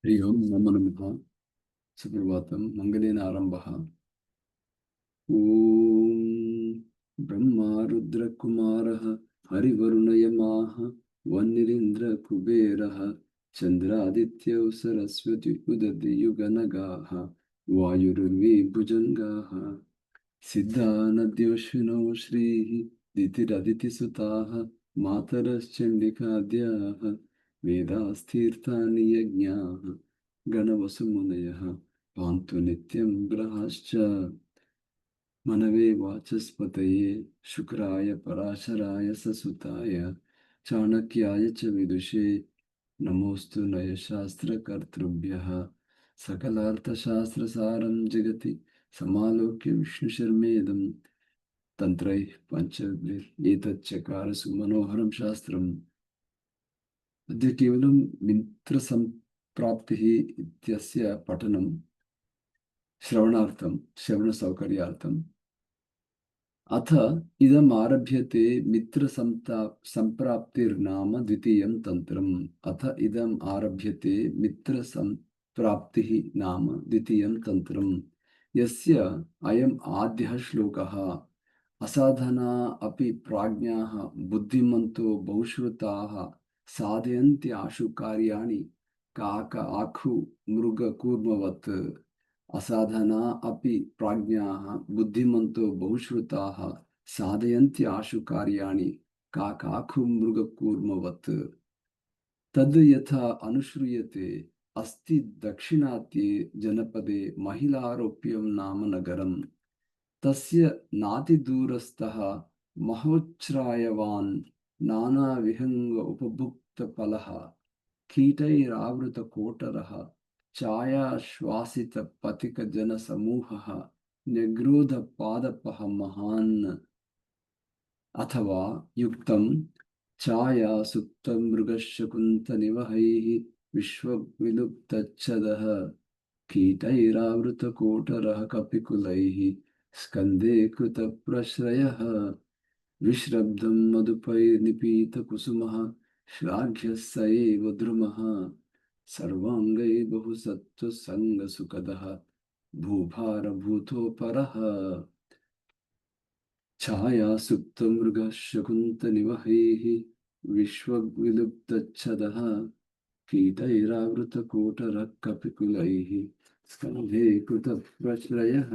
हरि ओं नमो नमः। सुप्रभातं मङ्गलेन आरम्भः। ॐ ब्रह्मा रुद्रकुमारः हरिवरुणयमाः वह्निरिन्द्रकुबेरः चन्द्रादित्यौ सरस्वती उदतियुगनगाः वायुर्वे भुजङ्गाः सिद्धानद्योषिणो श्रीः दितिरदितिसुताः मातरश्चण्डिकाद्याः वेदास्तीर्थानि यज्ञाः गणवसुमुनयः पान्तु नित्यं ग्रहाश्च मनवे वाचस्पतये शुक्राय पराशराय ससुताय चाणक्याय च विदुषे नमोऽस्तु नयशास्त्रकर्तृभ्यः सकलार्थशास्त्रसारं जगति समालोक्य विष्णुशर्मेदं तन्त्रैः पञ्चभिरेतच्चकार सुमनोहरं शास्त्रम्। अद्य केवलं मित्रसम्प्राप्तिः इत्यस्य पठनं श्रवणार्थं श्रवणसौकर्यार्थम्। अथ इदम् आरभ्यते मित्रसम्प्राप्तिर्नाम द्वितीयं तन्त्रम्। अथ इदम् आरभ्यते मित्रसम्प्राप्तिः नाम द्वितीयं तन्त्रम्। यस्य अयम् आद्यः श्लोकः असाधना अपि प्राज्ञाः बुद्धिमन्तो बहुश्रुताः साधयन्त्याशु कार्याणि काक आखु मृगकूर्मवत्। असाधना अपि प्राज्ञाः बुद्धिमन्तो बहुश्रुताः साधयन्त्याशु कार्याणि काकाखु मृगकूर्मवत्। तद् यथा अनुश्रूयते अस्ति दक्षिणात्ये जनपदे महिलारोप्यं नाम नगरम्। तस्य नातिदूरस्थः महोच्छ्रायवान् नानाविहङ्ग उपभुक्तफलः कीटैरावृतकोटरः छायाश्वासितपथिकजनसमूहः न्यग्रोधपादपः महान् अथवा युक्तं छायासुप्तमृगशकुन्तनिवहैः विश्वविलुप्तच्छदः कीटैरावृतकोटरः कपिकुलैः स्कन्धे कृतप्रश्रयः विश्रब्धं मधुपैर्निपीतकुसुमः श्लाघ्यः स एव द्रुमः सर्वाङ्गै बहुसत्त्वसङ्गसुखदः भूभारभूतोपरः छायासुप्तमृगशकुन्तनिवहैः विश्वविलुप्तच्छदः कीटैरावृतकोटरः कपिकुलैः स्कन्धे कृतप्रश्रयः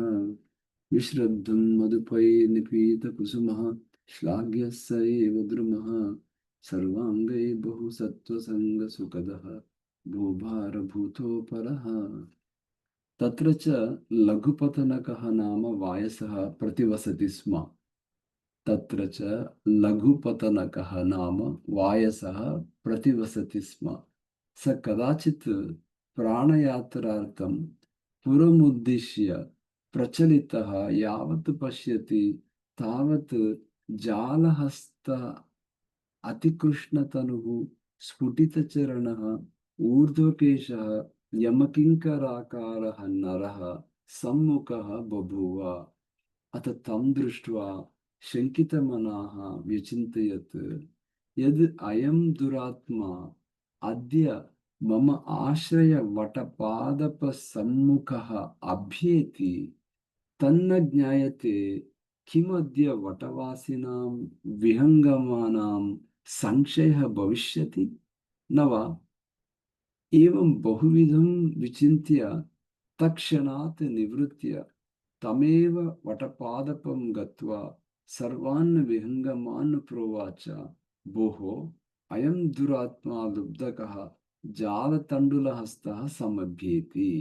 विश्रब्धं मधुपैर्निपीतकुसुमः श्लाघ्यः स एव द्रुमः सर्वाङ्गै बहुसत्त्वसङ्गसुखदः भूभारभूतोपरः। तत्र च लघुपतनकः नाम वायसः प्रतिवसति स्म। तत्र च लघुपतनकः नाम वायसः प्रतिवसति स्म। स कदाचित् प्राणयात्रार्थं पुरमुद्दिश्य प्रचलितः यावत् पश्यति तावत् जालहस्त अतिकृष्णतनुः स्फुटितचरणः ऊर्ध्वकेशः यमकिङ्कराकारः नरः सम्मुखः बभूव। अथ तं दृष्ट्वा शङ्कितमनाः व्यचिन्तयत् यद् अयं दुरात्मा अद्य मम आश्रयवटपादपसम्मुखः अभ्येति तन्न ज्ञायते किमद्य वटवासिनां विहङ्गमानां संशयः भविष्यति न वा। एवं बहुविधं विचिन्त्य तत्क्षणात् निवृत्य तमेव वटपादपं गत्वा सर्वान् विहङ्गमान् प्रोवाच भोः अयं दुरात्मा लुब्धकः जालतण्डुलहस्तः समभ्येति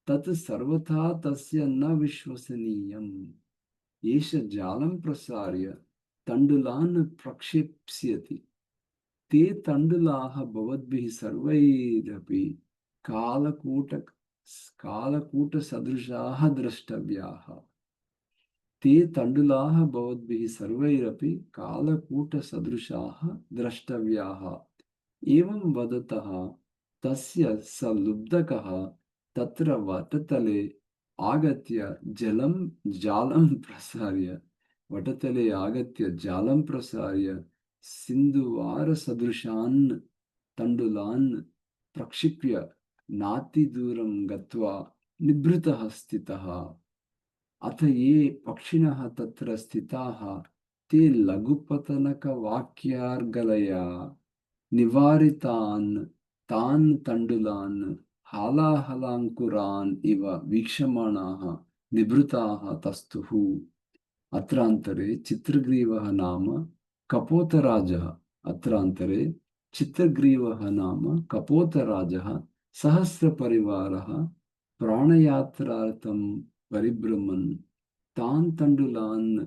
तत् सर्वथा तस्य न विश्वसनीयम्। एष जालं प्रसार्य तण्डुलान् प्रक्षेप्स्यति। ते तण्डुलाः भवद्भिः सर्वैरपि कालकूटसदृशाः द्रष्टव्याः। ते तण्डुलाः भवद्भिः सर्वैरपि कालकूटसदृशाः द्रष्टव्याः। एवं वदतः तस्य स लुब्धकः तत्र वटतले आगत्य जालं प्रसार्य सिन्धुवारसदृशान् तण्डुलान् प्रक्षिप्य नातिदूरं गत्वा निभृतः स्थितः। अथ ये पक्षिणः तत्र स्थिताः ते लघुपतनकवाक्यार्गलया निवारितान् तान् तण्डुलान् हालाहलाङ्कुरान् इव वीक्षमाणाः निभृताः तस्तुः। अत्रान्तरे चित्रग्रीवः नाम कपोतराजः अत्रान्तरे चित्रग्रीवः नाम कपोतराजः सहस्रपरिवारः प्राणयात्रार्थं परिभ्रमन् तान् तण्डुलान्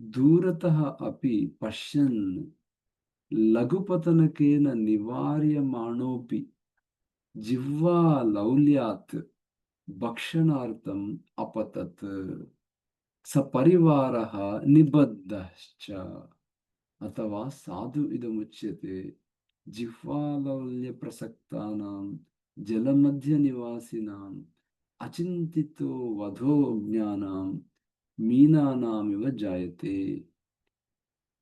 दूरतः अपि पश्यन् लघुपतनकेन निवार्यमाणोऽपि जिह्वालौल्यात् भक्षणार्थम् अपतत्। सपरिवारः निबद्धश्च। अथवा साधु इदमुच्यते जिह्वालौल्यप्रसक्तानां जलमध्यनिवासिनाम् अचिन्तितो वधो ज्ञानां मीनानामिव जायते।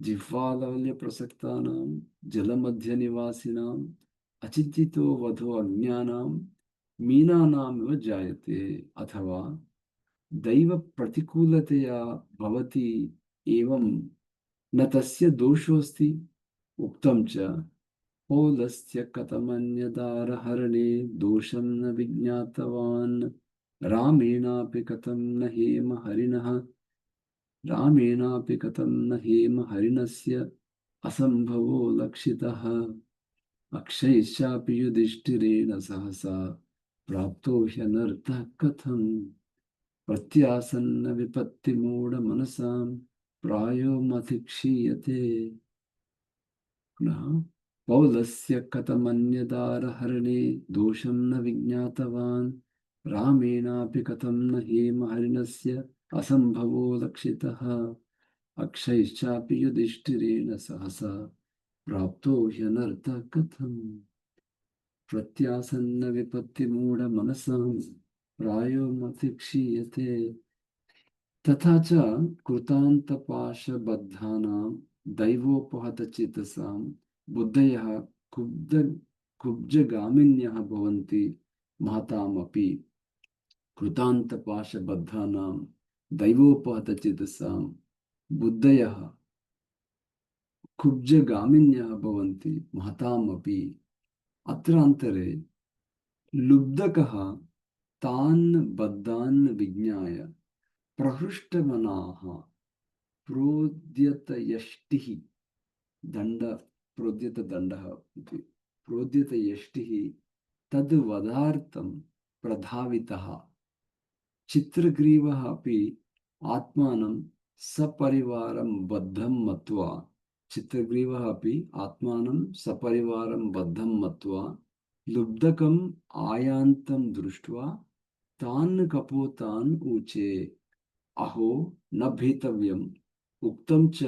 जिह्वालौल्यप्रसक्तानां जलमध्यनिवासिनाम् अचिन्तितो वधो अज्ञानां मीनानामिव जायते। अथवा दैव प्रतिकूलतया भवति एवं न तस्य दोषोऽस्ति। उक्तं च पौलस्य कथमन्यदारहरणे दोषं न विज्ञातवान् रामेणापि कथं न हेम हरिणः रामेणापि कथं न हेम हरिणस्य असम्भवो लक्षितः। अक्षयश्चापि युधिष्ठिरेण सहसा प्राप्तो ह्यनर्थः कथम् प्रत्यासन्न विपत्तिमूढमनसां प्रायो मतिक्षीयते। पुनः पौलस्य कथमन्यदारहरणे दोषं न विज्ञातवान् रामेणापि कथं न हेमहरिणस्य असम्भवो लक्षितः। अक्षयश्चापि युधिष्ठिरेण सहसा प्राप्तो ह्यनर्थः कथम् प्रत्यासन्न विपत्तिमूढमनसां प्रायो मतिक्षीयते। तथा च कृतान्तपाशबद्धानां दैवोपहतचेतसां बुद्धयः कुब्ज कुब्जगामिन्यः भवन्ति महतामपि। कृतान्तपाशबद्धानां दैवोपहतचेतसां बुद्धयः कुब्जगामिन्यः भवन्ति महतामपि। अत्रान्तरे लुब्धकः तान् बद्धान् विज्ञाय प्रहृष्टमनाः प्रोद्यतयष्टिः दण्ड प्रोद्यतदण्डः इति प्रोद्यतयष्टिः तद्वधार्थं प्रधावितः। चित्रग्रीवः अपि आत्मानं सपरिवारं बद्धं मत्वा चित्रग्रीवः अपि आत्मानं सपरिवारं बद्धं मत्वा लुब्धकम् आयान्तं दृष्ट्वा तान् कपोतान् ऊचे अहो न भीतव्यम् उक्तं च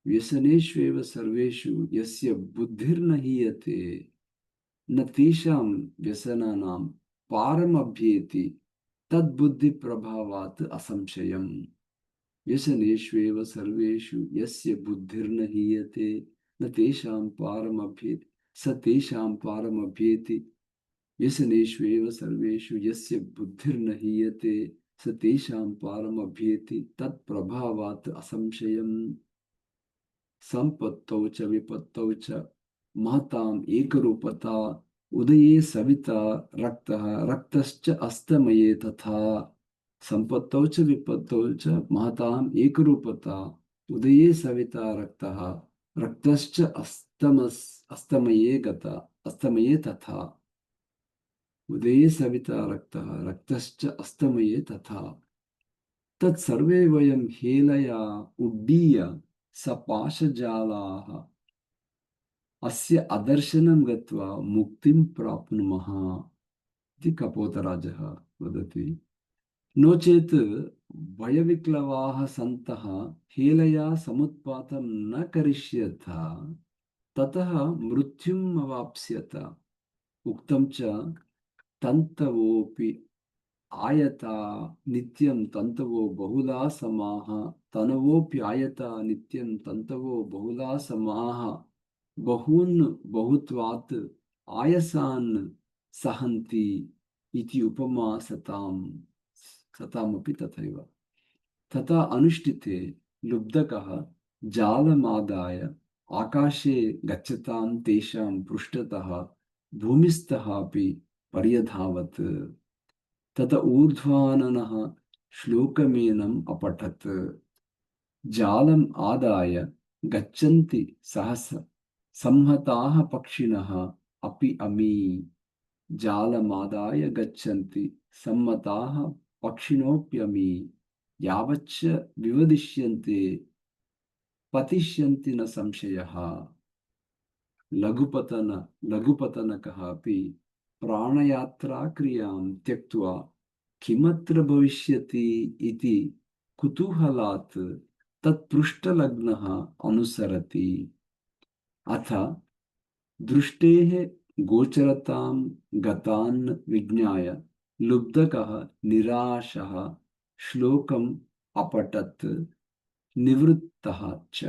व्यसनेष्वेव सर्वेषु यस्य बुद्धिर्न हीयते न तेषां व्यसनानां पारमभ्येति तद्बुद्धिप्रभावात् असंशयम्। व्यसनेष्वेव सर्वेषु यस्य बुद्धिर्न हीयते न तेषां पारमभ्येति स तेषां पारमभ्येति। व्यसनेष्वेव सर्वेषु यस्य बुद्धिर्न हीयते स तेषां पारमभ्येति तत्प्रभावात् असंशयम्। संपत्तौ च विपत्तौ च महताम् एकरूपता उदये सविता रक्तः रक्तश्च अस्तमये तथा। संपत्तौ च विपत्तौ च महताम् एकरूपता उदये सविता रक्तः रक्तश्च अस्तमये तथा। उदये सविता रक्तः रक्तश्च अस्तमये तथा। तत्सर्वे वयं हेलया उड्डीय सपाशजालाः अस्य अदर्शनं गत्वा मुक्तिं प्राप्नुमः इति कपोतराजः वदति। नो चेत् भयविक्लवाः सन्तः हेलया समुत्पातं न करिष्यथ ततः मृत्युम् अवाप्स्यत। उक्तं च तन्तवोऽपि आयता नित्यं तन्तवो बहुला समाः तनवोऽप्यायता नित्यं तन्तवो बहुला समाः बहून् बहुत्वात् आयसान् सहन्ति इति उपमा सतामपि तथैव। तथा अनुष्ठिते लुब्धकः जालमादाय आकाशे गच्छतां तेषां पृष्ठतः भूमिस्थः अपि पर्यधावत्। तत ऊर्ध्वाननः श्लोकमेनम् अपठत्। जालम् आदाय गच्छन्ति सहस संहताः पक्षिणः अपि अमी। जालमादाय गच्छन्ति सम्मताः पक्षिणोऽप्यमी। यावच्च विवदिष्यन्ते पतिष्यन्ति न संशयः। लघुपतनकः अपि प्राणयात्राक्रियां त्यक्त्वा किमत्र भविष्यति इति कुतूहलात् तत्पृष्ठलग्नः अनुसरति। अथ दृष्टेः गोचरतां गतान् विज्ञाय लुब्धकः निराशः श्लोकम् अपठत् निवृत्तः च।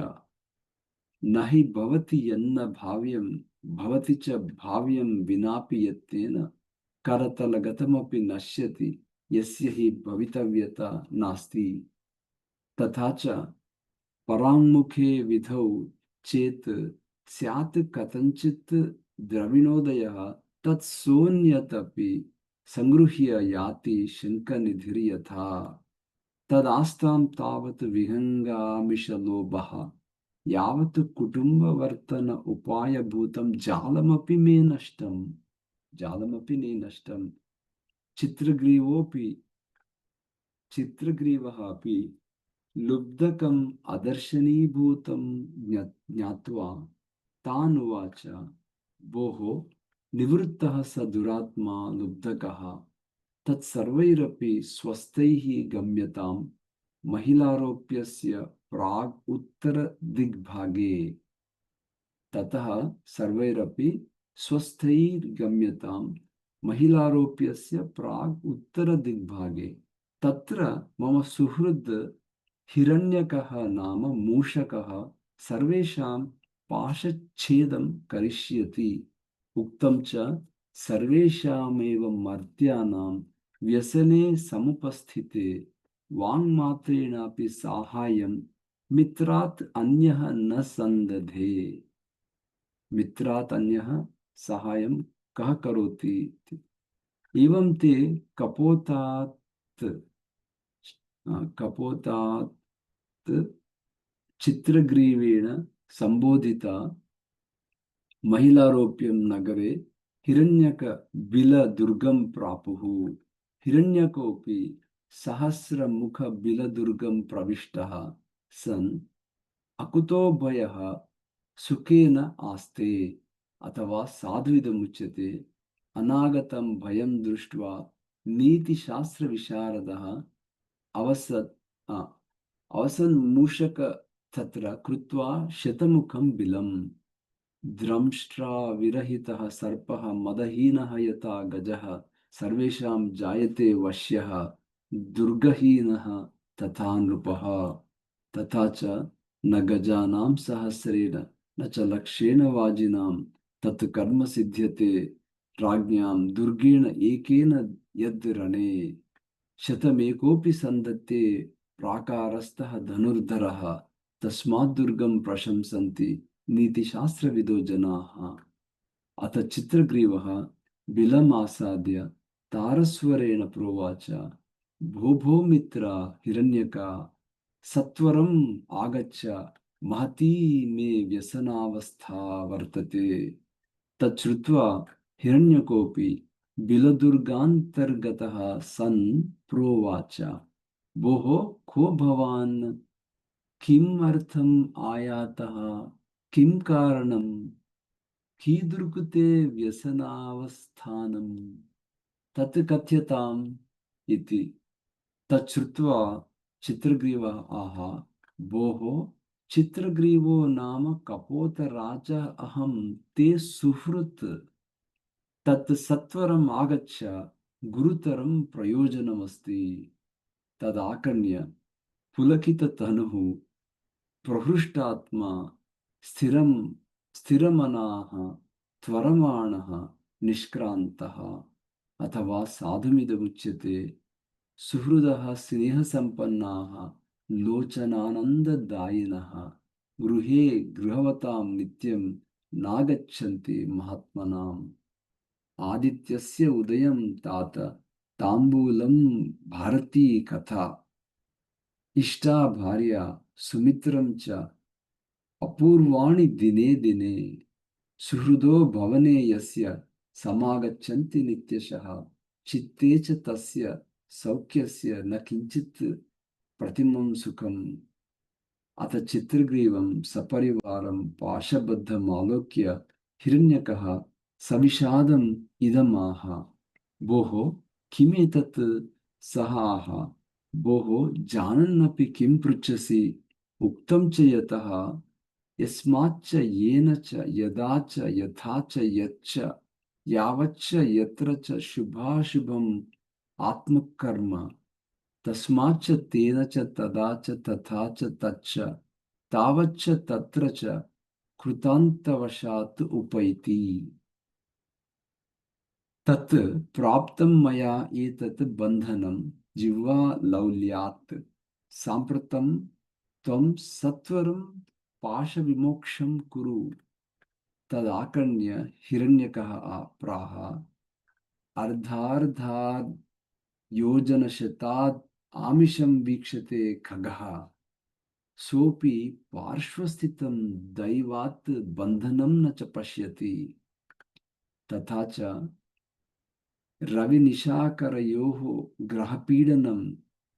न हि भवति यन्न भाव्यं भवति च भाव्यं विनापि यत्तेन करतलगतमपि नश्यति यस्य हि भवितव्यता नास्ति। तथा च पराङ्मुखे विधौ चेत् स्यात् कथञ्चित् द्रविणोदयः तत्सोऽन्यतपि संगृह्य याति शङ्खनिधिर्यथा। तदास्तां तावत् विहङ्गामिषलोभः यावत् कुटुम्बवर्तन उपायभूतं जालमपि मे नष्टं। जालमपि मे नष्टं। चित्रग्रीवः अपि लुब्धकम् अदर्शनीभूतं ज्ञात्वा तानुवाच, भोः निवृत्तः स दुरात्मा लुब्धकः तत्सर्वैरपि स्वस्थैः गम्यतां महिलारोप्यस्य प्राग् उत्तरदिग्भागे। ततः सर्वैरपि स्वस्थैर्गम्यतां महिलारोप्यस्य प्राग् उत्तरदिग्भागे। तत्र मम सुहृद् हिरण्यकः नाम मूषकः सर्वेषां पाशच्छेदं करिष्यति। उक्तं च सर्वेषामेव मर्त्यानां व्यसने समुपस्थिते वाङ्मात्रेणापि साहाय्यं मित्रात् अन्यः न सन्दधे। मित्रात् अन्यः साहाय्यं कः करोति? एवं ते कपोतात् चित्रग्रीवेण संबोधिता महिलारोप्यं नगरे हिरण्यकबिलदुर्गं प्रापुः। हिरण्यकोऽपि सहस्रमुखबिलदुर्गं प्रविष्टः सन् अकुतोभयः सुखेन आस्ते। अथवा साधुविदमुच्यते, अनागतं भयं दृष्ट्वा नीतिशास्त्रविशारदः अवसन् मूषक तत्र कृत्वा शतमुखं बिलम्। द्रंष्ट्राविरहितः सर्पः मदहीनः यथा गजः सर्वेषां जायते वश्यः दुर्गहीनः तथा नृपः। तथा च न गजानां सहस्रेण न च लक्षेण वाजिनां तत् कर्म सिद्ध्यते राज्ञां दुर्गेण एकेन यद् रणे। शतमेकोऽपि सन्दत्ते प्राकारस्तः धनुर्धरः तस्मात् दुर्गं प्रशंसन्ति नीतिशास्त्रविदो जनाः। अथ चित्रग्रीवः बिलमासाद्य तारस्वरेण प्रोवाच, भो भो मित्र हिरण्यका सत्वरम् आगच्छ महती मे व्यसनावस्था वर्तते। तच्छ्रुत्वा हिरण्यकोऽपि बिलदुर्गान्तर्गतः सन् प्रोवाच, भोः को भवान्? किमर्थम् आयातः? किं कारणं? कीदृक्ते व्यसनावस्थानं? तत् कथ्यताम् इति। तच्छ्रुत्वा चित्रग्रीवः आह, भोः चित्रग्रीवो नाम कपोतराजः अहं ते सुहृत्। तत् सत्वरम् आगच्छ गुरुतरं प्रयोजनमस्ति। तदाकर्ण्य पुलकिततनुः प्रहृष्टात्मा स्थिरमनाः त्वरमाणः निष्क्रान्तः अथवा साधुमिदमुच्यते। सुहृदः स्नेहसम्पन्नाः लोचनानन्ददायिनः गृहे गृहवतां नित्यं नागच्छन्ति महात्मनाम्। आदित्यस्य उदयं तात ताम्बूलं भारती कथा। इष्टा भार्या सुमित्रं च अपूर्वाणि दिने दिने। सुहृदो भवने यस्य समागच्छन्ति नित्यशः चित्ते च तस्य सौख्यस्य न किंचित् प्रतिमं सुखम्। अथ चित्रग्रीवं सपरिवारं पाशबद्धमालोक्य हिरण्यकः सविषादम् इदमाह। भोः किमेतत्? सः आह, भोः जानन्नपि किं पृच्छसि? उक्तं च यतः यस्माच्च येन च यदा च यथा च यच्च यावच्च यत्र च शुभाशुभम् आत्मकर्म तस्माच्च तेन च तदा च तथा च तच्च तावच्च तत्र च कृतान्तवशात् उपैति। तत् प्राप्तं मया एतत् बन्धनं जिह्वालौल्यात्। साम्प्रतं त्वं सत्वरं पाशविमोक्षं कुरु। तदाकर्ण्य हिरण्यकः प्राह, अर्धार्धाद् योजनशताद् आमिषं वीक्षते खगः। सोऽपि पार्श्वस्थितं दैवात् बन्धनं न च पश्यति। तथा च रविनिशाकरयोः ग्रहपीडनं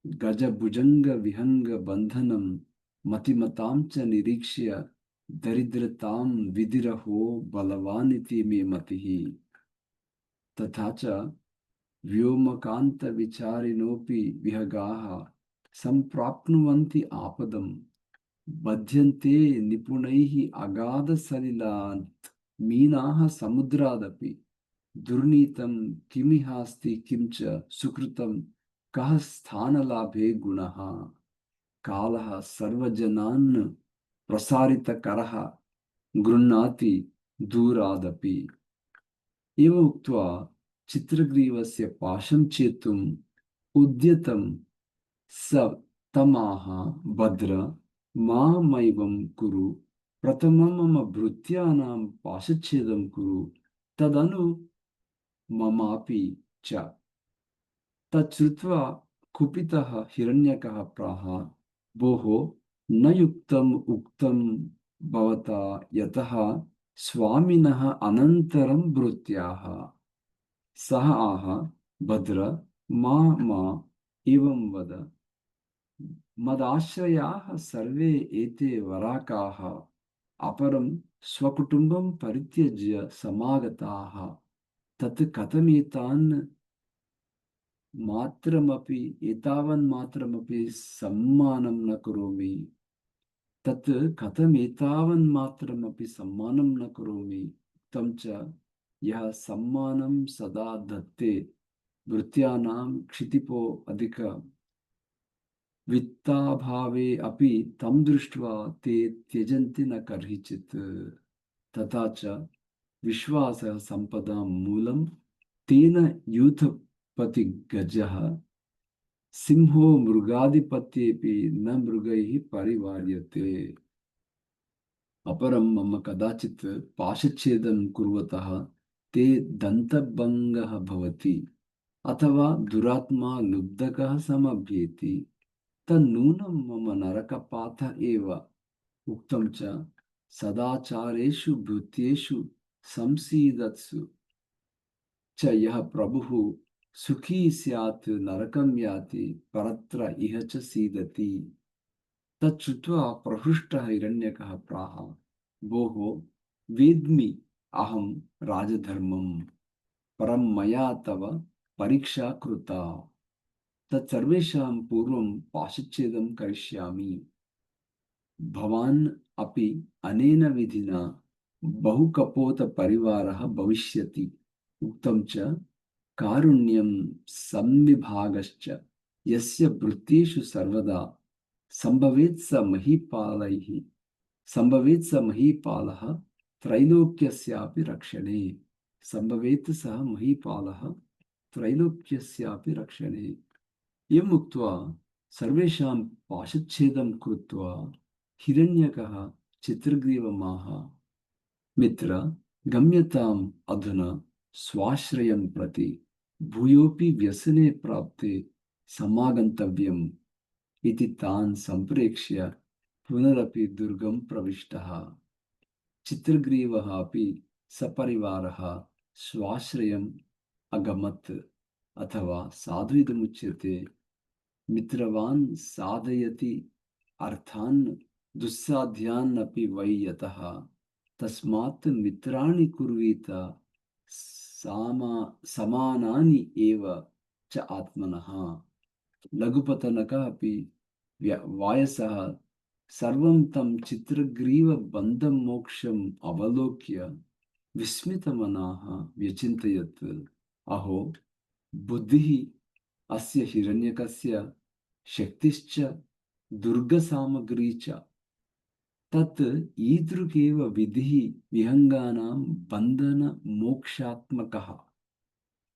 गजभुजङ्गविहङ्गबन्धनं मतिमतां च निरीक्ष्य दरिद्रतां विधिरहो बलवानिति मे मतिः। तथा च व्योमकान्तविचारिणोऽपि विहगाः सम्प्राप्नुवन्ति आपदं बध्यन्ते निपुणैः अगाधसलिलात् मीनाः समुद्रादपि। दुर्नीतं किमिहास्ति किं च सुकृतं कः स्थानलाभे गुणः। कालः सर्वजनान् प्रसारितकरः गृह्णाति दूरादपि। एवम् उक्त्वा चित्रग्रीवस्य पाशं छेत्तुम् उद्यतं स तमाह, भद्र मामेवं कुरु, प्रथमं मम भृत्यानां पाशच्छेदं कुरु, तदनु ममापि च। तच्छ्रुत्वा कुपितः हिरण्यकः प्राह, भोः न युक्तम् उक्तं भवता, यतः स्वामिनः अनन्तरं भृत्याः। सः आह, भद्र मा एवं वद। मदाश्रयाः सर्वे एते वराकाः अपरं स्वकुटुम्बं परित्यज्य समागताः। तत् कथमेतान् मात्रमपि एतावन्मात्रमपि सम्मानं न करोमि। तत् कथमेतावन्मात्रमपि सम्मानं न करोमि। तं च यः सम्मानं सदा दत्ते भृत्यानां क्षितिपो अधिक वित्ताभावे अपि तं दृष्ट्वा ते त्यजन्ति न कर्हिचित्। तथा च विश्वासः सम्पदां मूलं तेन यूथपति गजः सिंहो मृगाधिपत्येऽपि न मृगैः परिवार्यते। अपरं मम कदाचित् पाशच्छेदं कुर्वतः ते दन्तभङ्गः भवति अथवा दुरात्मा लुब्धकः समभ्येति तन्नूनं मम नरकपात एव। उक्तं च सदाचारेषु भृत्येषु संसीदत्सु च यः प्रभुः सुखी स्यात् नरकं याति परत्र इह च सीदति। तच्छ्रुत्वा प्रहृष्टः हिरण्यकः प्राह, भोः वेद्मि अहं राजधर्मं परं मया तव परीक्षा कृता। तत्सर्वेषां पूर्वं पाशच्छेदं करिष्यामि। भवान् अपि अनेन विधिना बहुकपोतपरिवारः भविष्यति। उक्तं च कारुण्यं संविभागश्च यस्य वृत्तेषु सर्वदा संभवेत् स महीपालः त्रैलोक्यस्यापि रक्षणे। संभवेत् सः महीपालः त्रैलोक्यस्यापि रक्षणे। इयम् उक्त्वा सर्वेषां पाशच्छेदं कृत्वा हिरण्यकः चित्रग्रीवमाह, मित्र गम्यताम् अधुना स्वाश्रयं प्रति, भूयोऽपि व्यसने प्राप्ते समागन्तव्यम् इति तान् सम्प्रेक्ष्य पुनरपि दुर्गं प्रविष्टः। चित्रग्रीवः अपि सपरिवारः स्वाश्रयम् अगमत्, अथवा साधु इदमुच्यते मित्रवान् साधयति अर्थान् दुस्साध्यान् अपि वै यतः, तस्मात् मित्राणि कुर्वीत समानानि एव च आत्मनः। लघुपतनकः अपि वायसः सर्वं तं चित्रग्रीवबन्धं मोक्षम् अवलोक्य विस्मितमनाः व्यचिन्तयत्, अहो बुद्धिः अस्य हिरण्यकस्य शक्तिश्च दुर्गसामग्री च, तत् ईदृगेव विधिः विहङ्गानां बन्धनमोक्षात्मकः।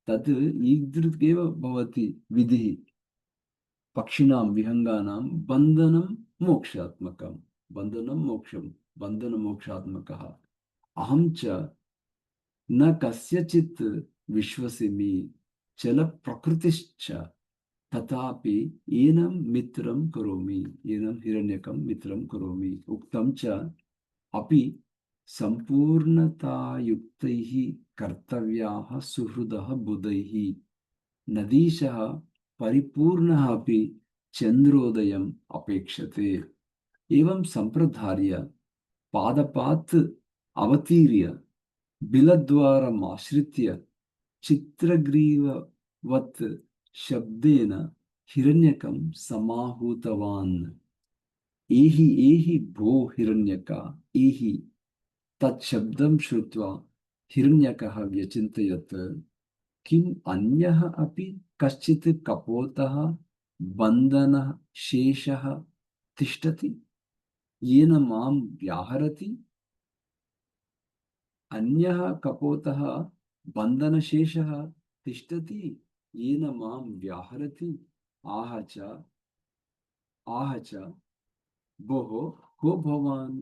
तत् ईदृगेव भवति विधिः पक्षिणां विहङ्गानां बन्धनं मोक्षात्मकं, बन्धनं मोक्षं, बन्धनमोक्षात्मकः। अहं च न कस्यचित् विश्वसिमि चलप्रकृतिश्च, तथापि एनं मित्रं करोमि, एनं हिरण्यकं मित्रं करोमि। उक्तं च अपि सम्पूर्णतायुक्तैः कर्तव्याः सुहृदः बुधैः, नदीशः परिपूर्णः अपि चन्द्रोदयम् अपेक्षते। एवं सम्प्रधार्य पादपात् अवतीर्य बिलद्वारमाश्रित्य चित्रग्रीववत् शब्देन हिरण्यकं समाहूतवान्। एहि एहि भो हिरण्यका एहि। तत् शब्दं श्रुत्वा हिरण्यकः व्यचिन्तयत्, किम् अन्यः अपि कश्चित् कपोतः बन्धनः शेषः तिष्ठति येन मां व्याहरति? अन्यः कपोतः बन्धनशेषः तिष्ठति येन मां व्याहरति? आह च भोः को भवान्?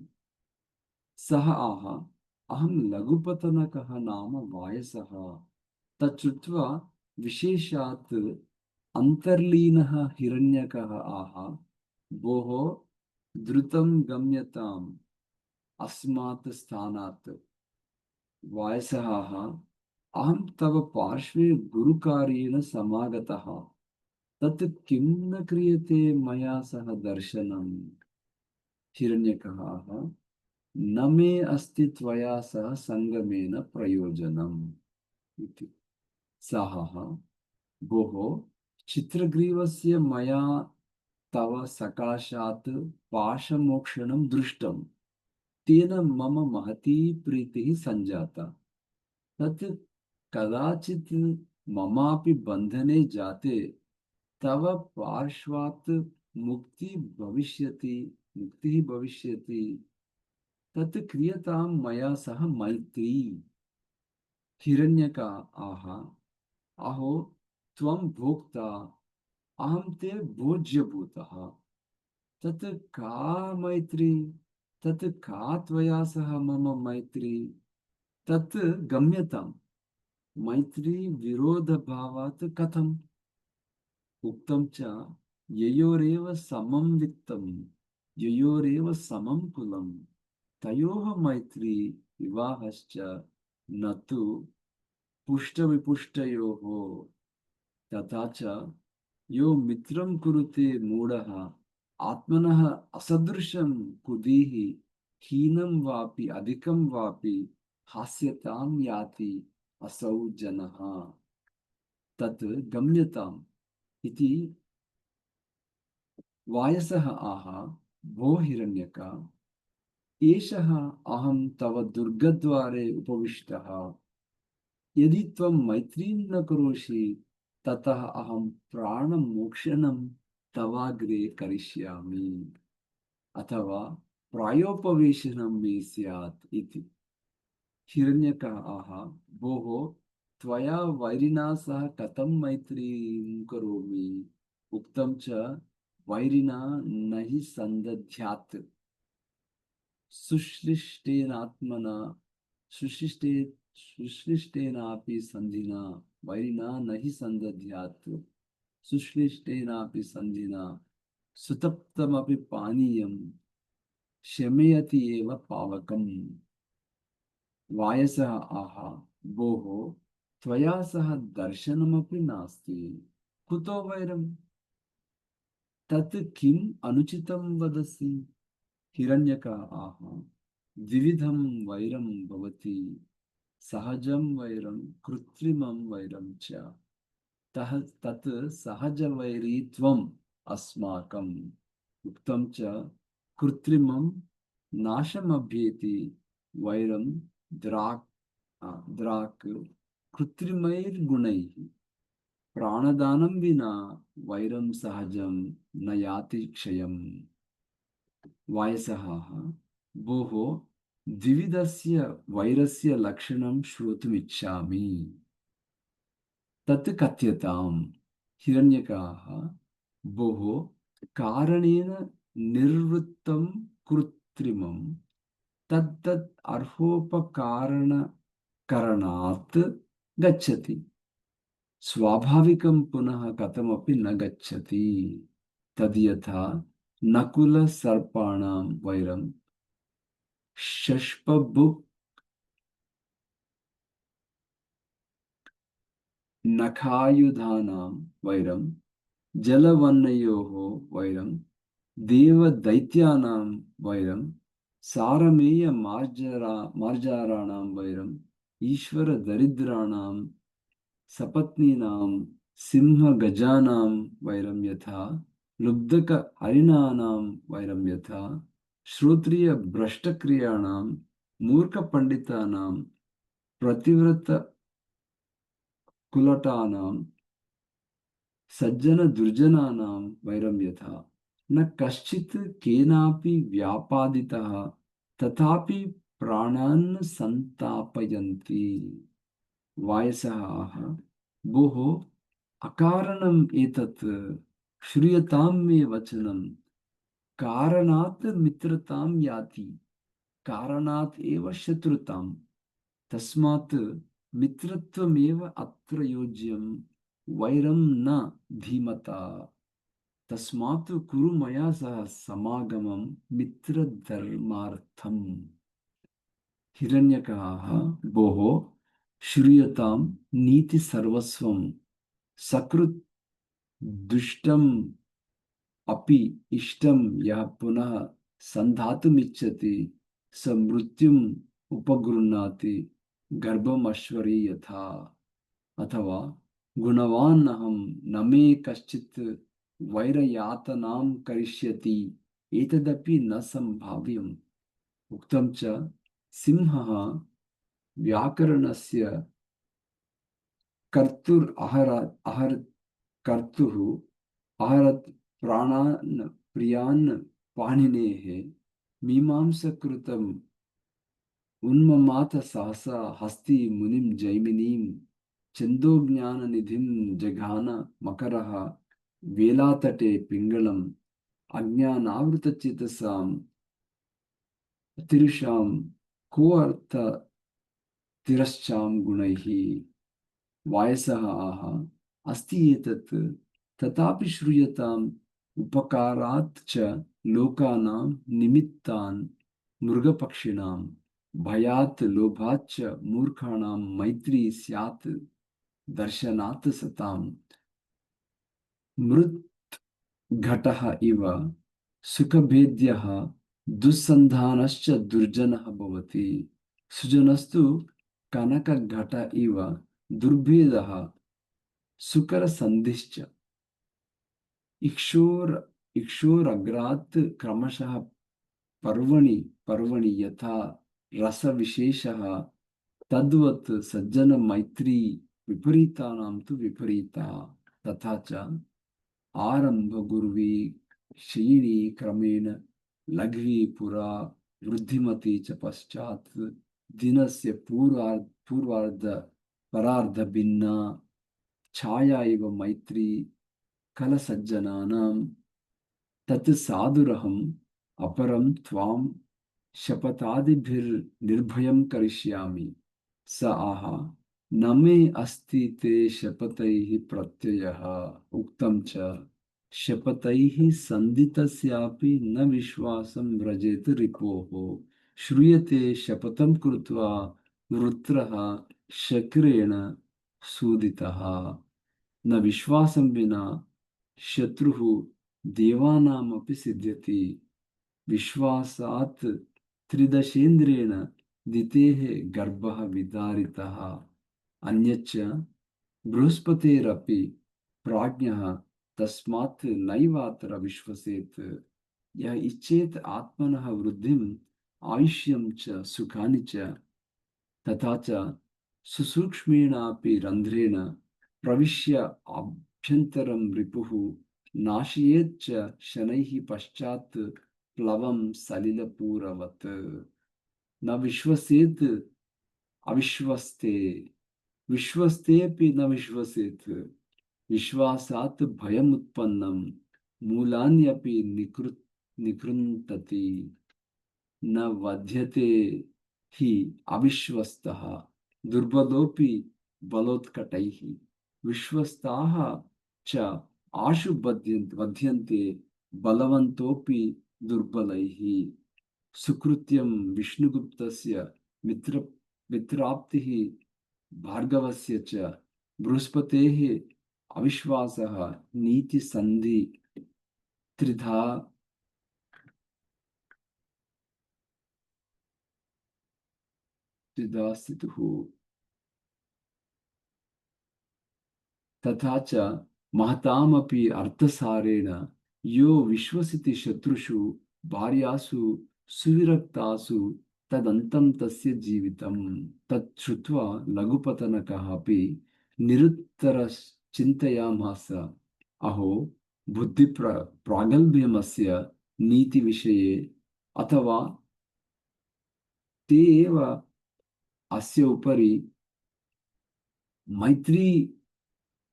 सः आह, अहं लघुपतनकः नाम वायसः। तच्छ्रुत्वा विशेषात् अन्तर्लीनः हिरण्यकः आह, भोः द्रुतं गम्यताम् अस्मात् स्थानात्। वायसः आह, अहं तव पार्श्वे गुरुकार्येण समागतः, तत् किं न क्रियते मया सह दर्शनम्? हिरण्यकः आह, न मे अस्ति त्वया सह सङ्गमेन प्रयोजनम् इति। सः, भोः चित्रग्रीवस्य मया तव सकाशात् पाशमोक्षणं दृष्टं, तेन मम महती प्रीतिः सञ्जाता। तत् कदाचित् ममापि बन्धने जाते तव पार्श्वात् मुक्तिः भविष्यति, तत् क्रियतां मया सह मैत्री। हिरण्यका आह, अहो त्वं भोक्ता, अहं ते भोज्यभूतः, तत् का मैत्री? तत् का त्वया सह मम मैत्री? तत् गम्यताम्। मैत्री विरोधभावात् कथम्? उक्तं च ययोरेव समं वित्तं, ययोरेव समं कुलं, तयोः मैत्री विवाहश्च न तु पुष्टविपुष्टयोः। तथा च यो मित्रं कुरुते मूढः आत्मनः असदृशं कुदीः, हीनं वापि अधिकं वापि हास्यतां याति असौ जनः। तत् गम्यताम् इति। वायसः आह, भो हिरण्यका, एषः अहं तव दुर्गद्वारे उपविष्टः। यदि त्वं मैत्रीं न करोषि, ततः अहं प्राणमोक्षणं तवाग्रे करिष्यामि, अथवा प्रायोपवेशनं मे स्यात् इति। हिरण्यकः आह भोः त्वया वैरिणा सह कथं मैत्रीं करोमि उक्तं च वैरिणा न हि सन्दध्यात् सुश्लिष्टेनात्मना सुशिष्टे सुश्लिष्टेनापि सन्धिना वैरिणा न हि सन्दध्यात् सुश्लिष्टेनापि सन्धिना सुतप्तमपि पानीयं शमयति एव पावकम् वायसः आह भोः त्वया सह दर्शनमपि नास्ति कुतो वैरं तत् किम् अनुचितं वदसि हिरण्यकः आह द्विविधं वैरं भवति सहजं वैरं कृत्रिमं वैरं च तः तत् सहजवैरित्वम् अस्माकम् उक्तं च कृत्रिमं नाशमभ्येति वैरं द्राक् द्राक् कृत्रिमैर्गुणैः प्राणदानं विना वैरं सहजं न याति क्षयम् वायसः भोः द्विविधस्य वैरस्य लक्षणं श्रोतुमिच्छामि तत् कथ्यताम् हिरण्यकाः भोः कारणेन निर्वृत्तं कृत्रिमं तद् अर्होपकारणकरणात् गच्छति स्वाभाविकं पुनः कथमपि न गच्छति तद्यथा नकुलसर्पाणां वैरं शष्पभुक् नखायुधानां वैरं जलवन्नयोः वैरं देवदैत्यानां वैरं मार्जाराणां वैरं ईश्वरदरिद्राणां सपत्नीनां सिंहगजानां वैरं यथा लुब्धक हरिणानां वैरं यथा श्रोत्रियभ्रष्टक्रियाणां मूर्खपण्डितानां प्रतिव्रतकुलटानां सज्जनदुर्जनानां वैरं यथा न कश्चित् केनापि व्यापादितः तथापि प्राणान् संतापयन्ति वायसः आह भोः अकारणम् एतत् श्रूयतां मे वचनं कारणात् मित्रतां याति कारणात् एव शत्रुतां तस्मात् मित्रत्वमेव अत्र योज्यं वैरं न धीमता तस्मात् कुरु मया सह समागमं मित्रधर्मार्थम् हिरण्यकाः भोः श्रूयतां नीति सर्वस्वं सकृत् दुष्टम् अपि इष्टं यः पुनः संधातुमिच्छति स मृत्युम् उपगृह्णाति गर्भमश्वरी यथा अथवा गुणवान् अहं न मे कश्चित् वैरयातनां करिष्यति एतदपि न संभाव्यम् उक्तं च सिंहः व्याकरणस्य अहर कर्तुः आहरत् प्राणान् प्रियान् पाणिनेः मीमांसकृतम् उन्ममाथ सहसा हस्ति मुनिं जैमिनीं छन्दोज्ञाननिधिं जघान मकरः वेलातटे पिङ्गलम् अज्ञानावृतचेतसां तिरुषां को अर्थ तिरश्चां गुणैः वायसः आह अस्ति एतत् तथापि श्रूयताम् उपकारात् च लोकानां निमित्तान् मृगपक्षिणां भयात् लोभात् च मूर्खाणां मैत्री स्यात् दर्शनात् सताम् मृत् घटः इव सुखभेद्यः दुस्सन्धानश्च दुर्जनः भवति सुजनस्तु कनकघट इव दुर्भेदः सुकरसन्धिश्च इक्षोरग्रात् क्रमशः पर्वणि पर्वणि यथा रसविशेषः तद्वत् सज्जनमैत्री विपरीतानां तु विपरीता तथा च आरम्भगुर्वी क्षीणी क्रमेण लघ्वी पुरा वृद्धिमती च पश्चात् दिनस्य पूर्वार्ध परार्ध भिन्ना छाया इव मैत्री कलसज्जनानां तत् साधुरहम् अपरं त्वां शपथादिभिर्निर्भयं करिष्यामि। स आह न मे अस्ति ते शपथैः प्रत्ययः उक्तं च शपथैः सन्धितस्यापि न विश्वासं व्रजेत रिपोः। श्रूयते शपथं कृत्वा वृत्रः शक्रेण सूदितः। न विश्वासं विना शत्रुः देवानामपि सिद्ध्यति। विश्वासात् त्रिदशेन्द्रेण दितेः गर्भः विदारितः। अन्यच्च बृहस्पतेरपि प्राज्ञः तस्मात् नैवात्र विश्वसेत्। यः इच्छेत् आत्मनः वृद्धिम् आयुष्यं च सुखानि च तथा च सुसूक्ष्मेणापि रन्ध्रेण प्रविश्य आभ्यन्तरं रिपुः नाशयेच्च शनैः पश्चात् प्लवं सलिलपूरवत्। न विश्वसेत् अविश्वस्ते विश्वस्तेऽपि न विश्वसेत्। विश्वासात् भयमुत्पन्नं मूलान्यपि निकृन्तति। न वध्यते हि अविश्वस्तः दुर्बलोऽपि बलोत्कटैः। विश्वस्ताः च आशु वध्यन्ते बलवन्तोऽपि दुर्बलैः। सुकृत्यं विष्णुगुप्तस्य मित्राप्तिः भार्गवस्य च बृहस्पतेः अविश्वासः नीतिसन्धि त्रिधा स्थितुः। तथा च महतामपि अर्थसारेण यो विश्वसिति शत्रुषु भार्यासु सुविरक्तासु तदन्तं तस्य जीवितम्। तत् श्रुत्वा लघुपतनकः अपि निरुत्तरश्चिन्तयामास। अहो प्रागल्भ्यमस्य नीतिविषये अथवा ते एव अस्य उपरि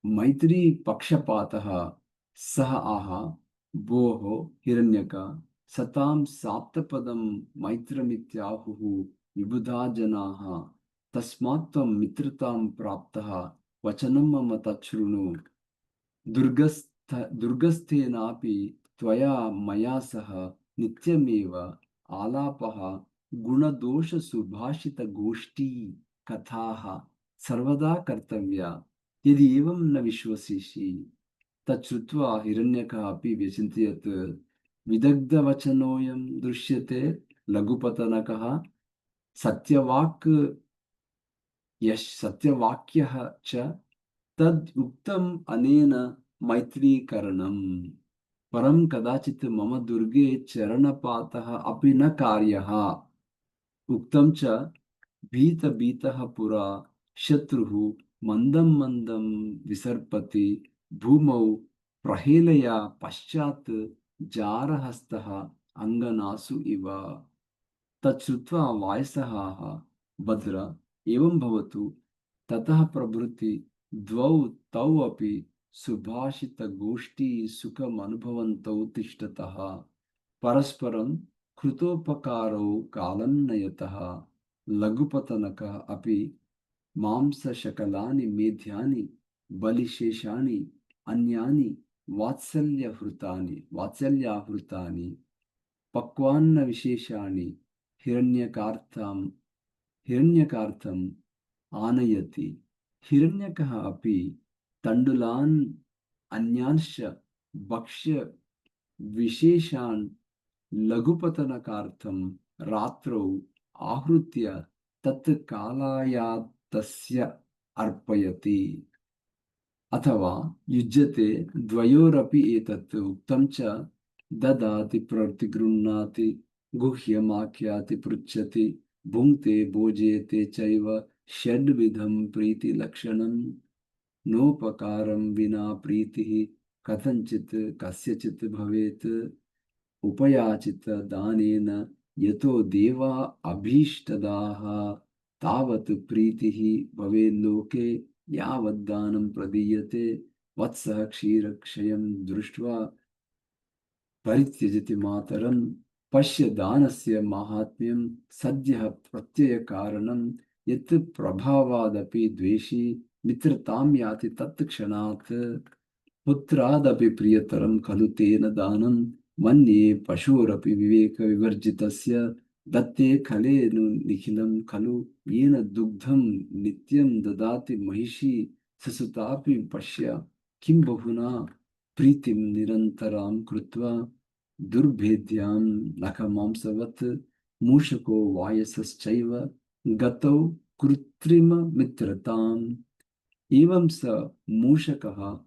मैत्री पक्षपातः। सः आह भोः हिरण्यक सतां साप्तपदं मैत्रमित्याहुः विबुधा जनाः। तस्मात् त्वं मित्रतां प्राप्तः वचनं मम तच्छृणु। दुर्गस्थेनापि त्वया मया सह नित्यमेव आलापः गुणदोषसुभाषितगोष्ठी कथाः सर्वदा कर्तव्या। यदि एवं न विश्वसिषि। तच्छ्रुत्वा हिरण्यकः अपि व्यचिन्तयत् विदग्धवचनोऽयं दृश्यते लघुपतनकः सत्यवाक् सत्यवाक्यः च तद् उक्तम् अनेन मैत्रीकरणम्। परं कदाचित् मम दुर्गे चरणपातः अपि न कार्यः। उक्तं च भीतः पुरा शत्रुः मन्दं मन्दं विसर्पति भूमौ प्रहेलया पश्चात् जारहस्तः अङ्गनासु इव। तच्छ्रुत्वा वायसः भद्र एवं भवतु। ततः प्रभृति तौ अपि सुभाषितगोष्ठी सुखमनुभवन्तौ तिष्ठतः परस्परं कृतोपकारौ कालन्नयतः। लघुपतनकः अपि मांसशकलानि मेध्यानि बलिशेषानि अन्यानि वात्सल्याहृतानि पक्वान्न विशेषाणि हिरण्यकार्थम् आनयति। हिरण्यकः अपि तण्डुलान् अन्यांश्च भक्ष्य विशेषान् लघुपतनकार्थं रात्रौ आहृत्य तत् कालायातस्य अर्पयति अथवा युज्यते। द्वयोरपि एतत् उक्तं च ददाति प्रतिगृह्णाति गुह्यमाख्याति पृच्छति भुङ्क्ते भोज्येते चैव षड्विधं प्रीतिलक्षणं। नोपकारं विना प्रीतिः कथञ्चित् कस्यचित् भवेत्। उपयाचित दानेन यतो देवा अभीष्टदाः तावत् प्रीतिः भवेल्लोके यावद्दानं प्रदीयते। वत्सः क्षीरक्षयं दृष्ट्वा परित्यजति मातरं। पश्य दानस्य माहात्म्यं सद्यः प्रत्ययकारणं। यत् प्रभावादपि द्वेषी मित्रतां याति तत्क्षणात्। पुत्रादपि प्रियतरं खलु तेन दानं। मन्ये पशोरपि विवेकविवर्जितस्य दत्ते खलेनु निखिलं खलु। येन दुग्धं नित्यं ददाति महिषी ससुतापि पश्य। किं बहुना प्रीतिं निरन्तरां कृत्वा दुर्भेद्यां नखमांसवत्। मूषको वायसश्चैव गतौ कृत्रिममित्रताम्। एवं स मूषकः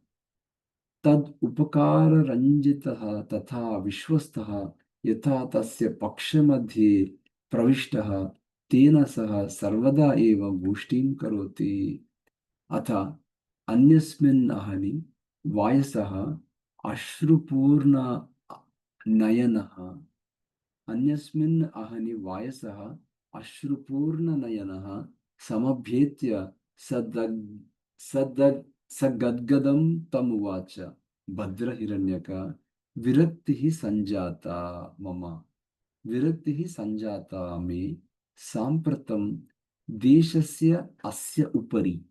तद् उपकाररञ्जितः तथा विश्वस्तः यथा तस्य पक्षमध्ये प्रविष्टः तेन सह सर्वदा एव गोष्ठीं करोति। अथ अन्यस्मिन् अहनि वायसः अश्रुपूर्ण नयनः। अन्यस्मिन् अहनि वायसः अश्रुपूर्णनयनः समभ्येत्य सगद्गदं तमुवाच। भद्रहिरण्यक, विरक्तिः संजाता मम। विरक्तिः संजाता मे साम्प्रतं देशस्य अस्य उपरि।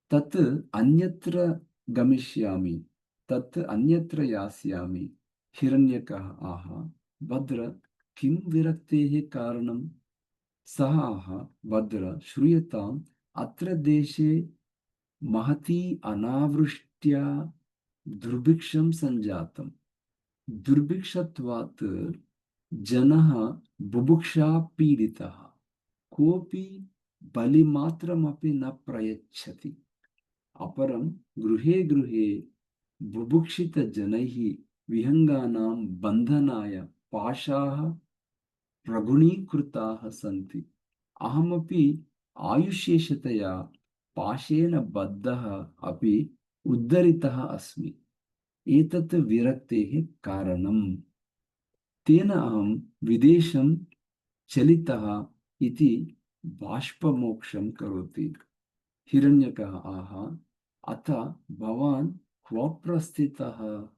तत् अन्यत्र गमिष्यामि, तत् अन्यत्र यास्यामि। हिरण्यकः आह, भद्र, किं विरक्तेः कारणं? सः आह, भद्र, श्रूयताम्, अत्र देशे महती अनावृष्ट्या दुर्भिक्षं संजातम्। दुर्भिक्षत्वात् जनः बुभुक्षा पीडितः। कोऽपि बलिमात्रमपि न प्रयच्छति। अपरं गृहे गृहे बुभुक्षितजनैः विहङ्गानां बन्धनाय पाशाः प्रगुणीकृताः सन्ति। अहमपि आयुष्येषतया पाशेन बद्धः अपि उद्धरितः अस्मि। एतत् विरक्तेः कारणम्। तेन अहं विदेशं चलितः इति बाष्पमोक्षं करोति। हिरण्यकः आह, अथ भवान् क्व प्रस्थितः?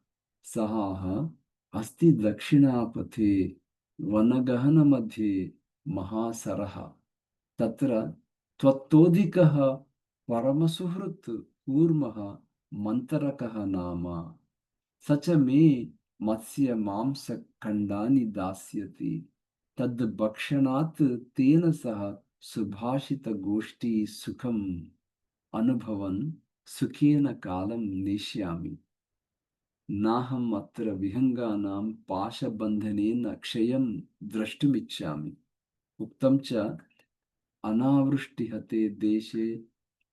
सः आह, अस्ति दक्षिणापथे वनगहनमध्ये महासरः। तत्र त्वत्तोधिकः परमसुहृत् कूर्मः मन्तरकः नाम। स च मे मत्स्यमांसखण्डानि दास्यति। तद् भक्षणात् तेन सह सुभाषितगोष्ठी सुखम् अनुभवन् सुखेन कालं नेष्यामि। नाहम् अत्र विहङ्गानां पाशबन्धनेन क्षयं द्रष्टुमिच्छामि। उक्तं च अनावृष्टिहते देशे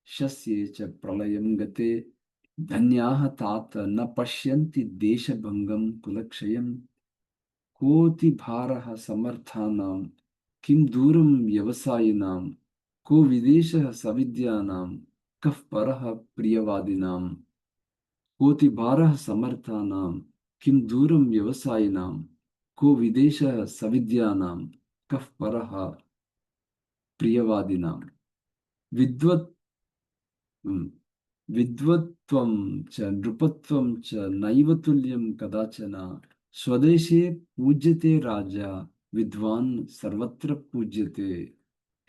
शस्ये च प्रलयं गते। धन्याः तात न पश्यन्ति देशभङ्गं कुलक्षयम्। कोऽतिभारः समर्थानां किं दूरं व्यवसायिनां। को विदेशः सविद्यानां कः परः प्रियवादिनां। कोऽतिभारः समर्थानां किं दूरं व्यवसायिनां। को विदेशः सविद्यानां कः परः प्रियवादिनां। विद्वत् विद्वत्त्वं च नृपत्वं च नैव तुल्यं कदाचन। स्वदेशे पूज्यते राजा, विद्वान् सर्वत्र पूज्यते।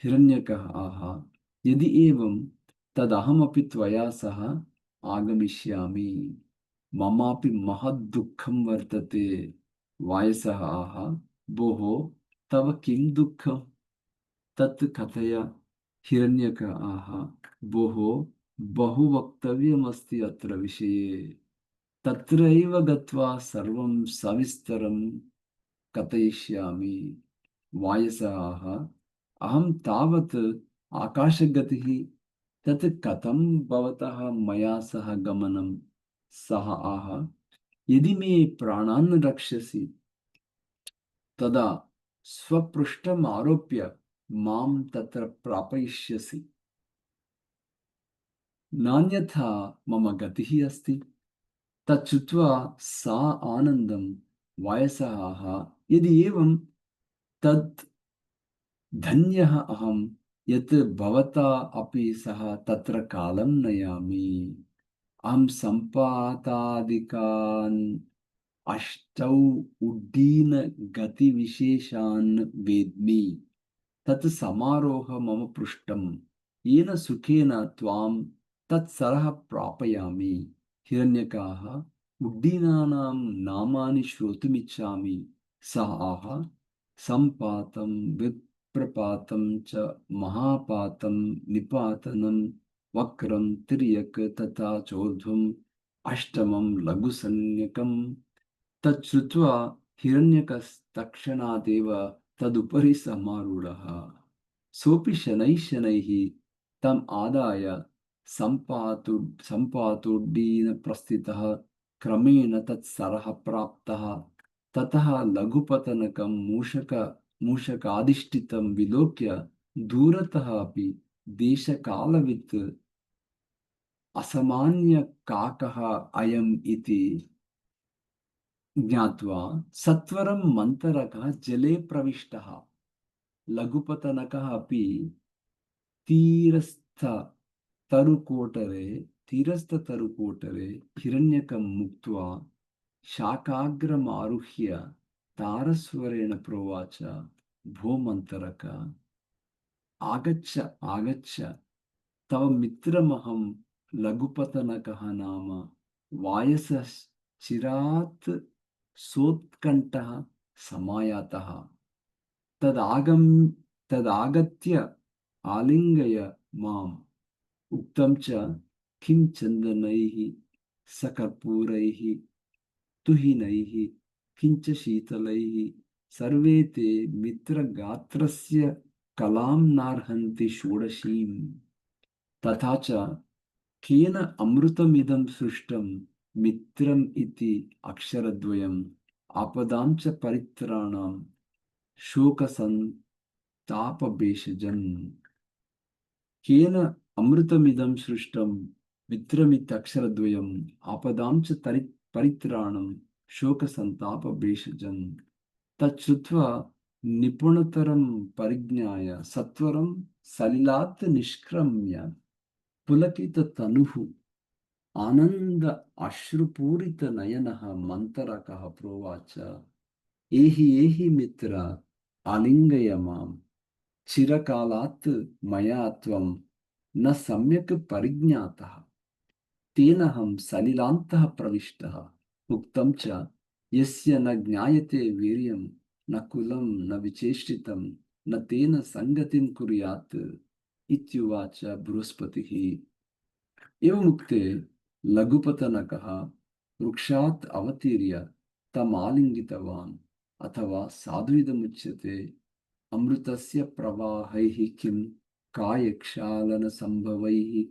हिरण्यकः आह, यदि एवं तदहमपि त्वया सह आगमिष्यामि। ममापि महद् दुःखं वर्तते। वायसः आह, भोः, तव किं दुःखं? तत् कथय। हिरण्यक आह, भोः, बहु वक्तव्यमस्ति अत्र विषये। तत्रैव गत्वा सर्वं सविस्तरं कथयिष्यामि। वायसः आह, अहं तावत् आकाशगतिः। तत् कथं भवतः मया सह गमनं? सः आह, यदि मे प्राणान् रक्षसि तदा स्वपृष्ठम् आरोप्य मां तत्र प्रापयिष्यसि। नान्यथा मम गतिः अस्ति। तच्छ्रुत्वा सा आनन्दं। वायसः आह, यदि एवं तद् धन्यः अहम्। यत् भवता अपि सह तत्र कालं नयामि। अहं सम्पातादिकान् अष्टौ उड्डीनगतिविशेषान् वेद्मि। तत् समारोह मम पृष्ठं येन सुखेन त्वां तत्सरः प्रापयामि। हिरण्यकाः उड्डीनानां नामानि श्रोतुमिच्छामि। सः आह सम्पातं विप्रपातं च महापातं निपातनं वक्रं तिर्यक् तथा चोर्ध्वम् अष्टमं लघुसंज्ञकम्। तच्छ्रुत्वा हिरण्यकस्तक्षणादेव तदुपरि समारूढः। सोऽपि शनैः शनैः तम् आदाय सम्पातोड्डीनप्रस्थितः क्रमेण तत्सरः प्राप्तः। ततः लघुपतनकं मूषकाधिष्ठितं विलोक्य दूरतः अपि देशकालवित् असामान्यकाकः अयम् इति ज्ञात्वा सत्वरं मन्तरकः जले प्रविष्टः। लघुपतनकः अपि तीरस्थतरुकोटरे तीरस्थतरुकोटरे हिरण्यकं मुक्त्वा शाकाग्रमारुह्य तारस्वरेण प्रोवाच, भो मन्तरक, आगच्छ आगच्छ, तव मित्रमहं लघुपतनकः नाम। वायसश्चिरात् सोत्कण्ठः समायातः। तदागम तदागत्य आलिङ्गय माम्। उक्तं च किं चन्दनैः सकर्पूरैः तुहिनैः किञ्च शीतलैः सर्वे ते मित्रगात्रस्य कलां नार्हन्ति षोडशीम्। तथा च केन अमृतमिदं सृष्टं मित्रम् इति अक्षरद्वयम् आपदां च परित्राणां शोकसन्तापभेषजम्। केन अमृतमिदं सृष्टं मित्रमित्यक्षरद्वयम् आपदां च परित्राणं शोकसन्तापभेषजम्। तच्छ्रुत्वा निपुणतरं परिज्ञाय सत्वरं सलिलात् निष्क्रम्य पुलकिततनुः आनन्द अश्रुपूरितनयनः मन्तरकः प्रोवाच, एहि एहि मित्र, आलिङ्गय माम्। चिरकालात् मया त्वं न सम्यक् परिज्ञातः। तेनाहं सलिलान्तः प्रविष्टः। उक्तं च यस्य न ज्ञायते वीर्यं न कुलं न विचेष्टितं न तेन संगतिं कुर्यात् इत्युवाच बृहस्पतिः। एवमुक्ते लघुपतनकः वृक्षात् अवतीर्य तमालिङ्गितवान्। अथवा साधुइदमुच्यते, अमृतस्य प्रवाहैः किं कायक्षालनसम्भवैः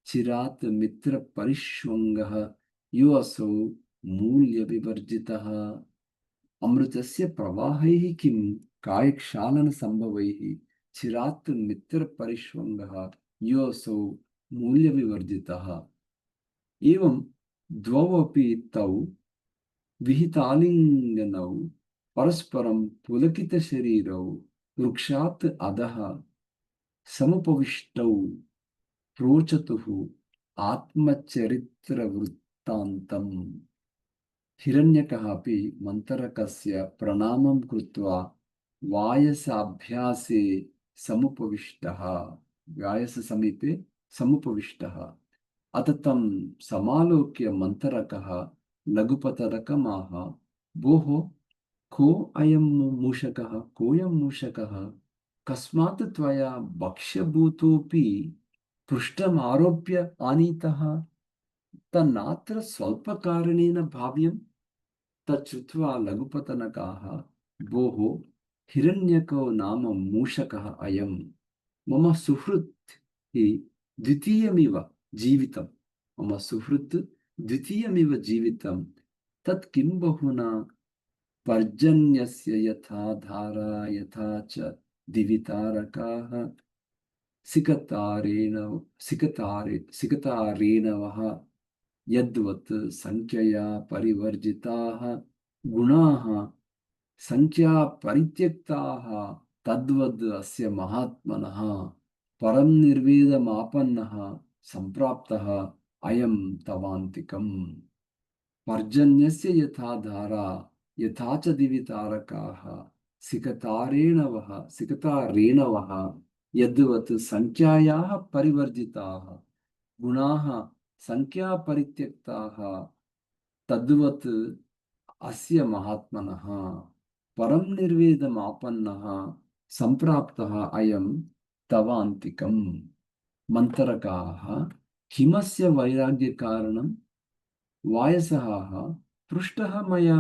चिरात् मित्रपरिष्वङ्गः यो असौ मूल्यविवर्जितः। अमृतस्य प्रवाहैः किं कायक्षालनसम्भवैः चिरात् मित्रपरिष्वङ्गः यो असौ मूल्यविवर्जितः। एवं द्वौ अपि तौ विहितालिङ्गनौ परस्परं पुलकितशरीरौ वृक्षात् अधः समुपविष्टौ प्रोचतुः आत्मचरित्रवृत्तान्तम्। हिरण्यकः अपि मन्तरकस्य प्रणामं कृत्वा वायसाभ्यासे समुपविष्टः व्यायससमीपे समुपविष्टः। अथ तं समालोक्य मन्तरकः लघुपतनकमाह, भोः, को अयं मूषकः, कोऽयं मूषकः, कस्मात् त्वया भक्ष्यभूतोऽपि पृष्ठमारोप्य आनीतः, तन्नात्र स्वल्पकारणेन भाव्यम्। तच्छ्रुत्वा लघुपतनकाः, भोः, हिरण्यको नाम मूषकः अयम्। मम सुहृत् हि द्वितीयमिव जीवितं। मम सुहृत् द्वितीयमिव जीवितं। तत् किं बहुना पर्जन्यस्य यथा धारा यथा च दिवि तारकाः सिकतारेणवः यद्वत् संख्यया परिवर्जिताः गुणाः संख्या परित्यक्ताः तद्वद् अस्य महात्मनः। परम निर्वेदमापन्नः संप्राप्तः अयं तवान्तिकम्। पर्जन्यस्य यथा धारा यथा च दिवि तारकाः सिकतारेणवः यद्वत् संख्यायाः परिवर्जिताः गुणाः संख्यापरित्यक्ताः तद्वत् अस्य महात्मनः परं निर्वेदमापन्नः संप्राप्तः अयं तवान्तिकम्। मन्त्रकाः हिमस्य वैराग्यकारणं वायसः पृष्टः मया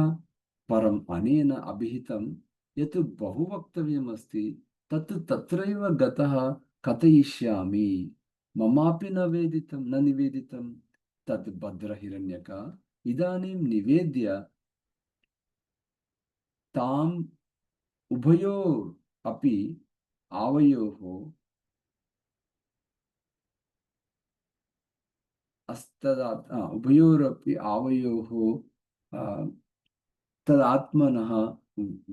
परम् अनेन अभिहितं यत् बहु वक्तव्यमस्ति तत् तत्रैव गतः कथयिष्यामि। ममापि न निवेदितं तत् भद्रहिरण्यक इदानीं निवेद्य ताम् उभयोः अपि आवयोः उभयोरपि आवयोः आ, तदात्मनः